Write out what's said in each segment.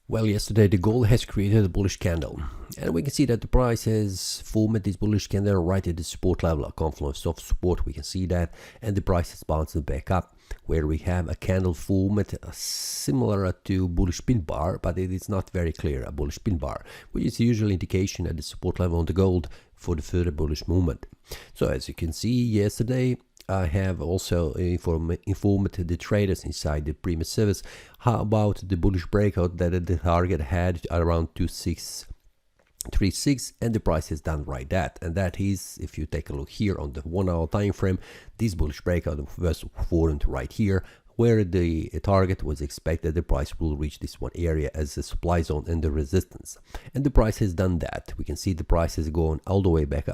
Well, yesterday the gold has created a bullish candle, and we can see that the price has formed this bullish candle right at the support level, a confluence of support. We can see that, and the price is bouncing back up, where we have a candle formed similar to bullish pin bar, but it is not very clear, a bullish pin bar, which is usually indication at the support level on the gold for the further bullish movement. So as you can see, yesterday I have also informed the traders inside the previous service how about the bullish breakout that the target had around 2636, and the price has done right that. And that is, if you take a look here on the 1 hour time frame, this bullish breakout was formed right here, where the target was expected the price will reach this one area as the supply zone and the resistance, and the price has done that. We can see the price has gone all the way back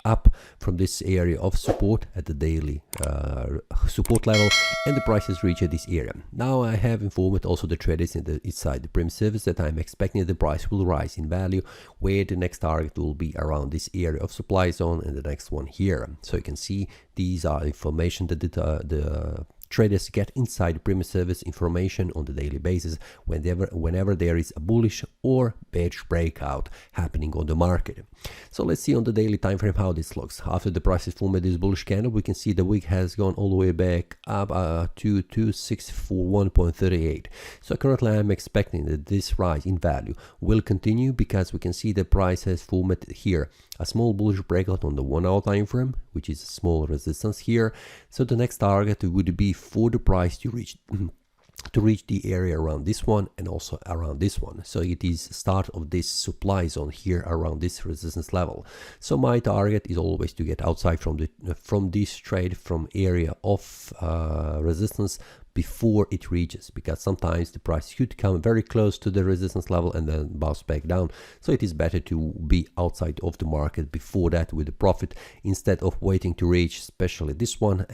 up from this area of support at the daily support level, and the price has reached this area. Now I have informed also the traders inside the prim service that I'm expecting the price will rise in value, where the next target will be around this area of supply zone and the next one here. So you can see these are information that the traders get inside the premise service information on the daily basis whenever there is a bullish or bearish breakout happening on the market. So let's see on the daily time frame how this looks. After the price is formed this bullish candle, we can see the wick has gone all the way back up to 2641.38. So currently I'm expecting that this rise in value will continue, because we can see the price has formed here a small bullish breakout on the 1 hour time frame, which is a small resistance here. So the next target would be for the price to reach the area around this one and also around this one. So it is start of this supply zone here around this resistance level. So my target is always to get outside from this trade from area of resistance before it reaches, because sometimes the price could come very close to the resistance level and then bounce back down. So it is better to be outside of the market before that with a profit, instead of waiting to reach especially this one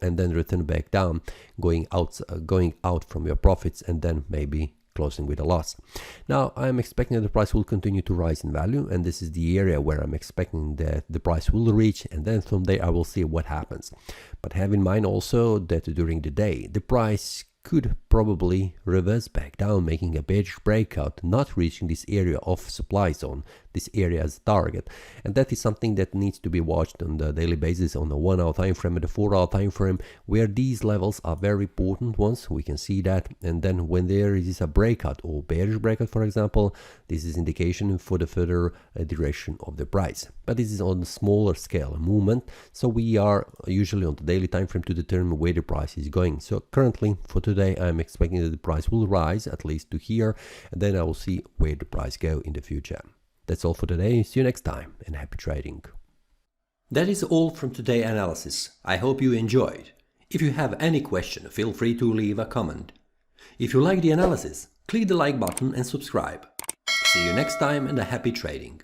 and then return back down, going out from your profits and then maybe closing with a loss. Now I'm expecting that the price will continue to rise in value, and this is the area where I'm expecting that the price will reach, and then from there I will see what happens. But have in mind also that during the day the price could probably reverse back down, making a bearish breakout, not reaching this area of supply zone, this area as a target. And that is something that needs to be watched on the daily basis on the 1 hour time frame and the 4 hour time frame, where these levels are very important ones. We can see that. And then when there is a breakout or bearish breakout, for example, this is indication for the further direction of the price. But this is on a smaller scale movement, so we are usually on the daily time frame to determine where the price is going. So currently for today I'm expecting that the price will rise at least to here, and then I will see where the price go in the future. That's all for today. See you next time, and happy trading. That is all from today's analysis. I hope you enjoyed. If you have any question, feel free to leave a comment. If you like the analysis, click the like button and subscribe. See you next time, and a happy trading.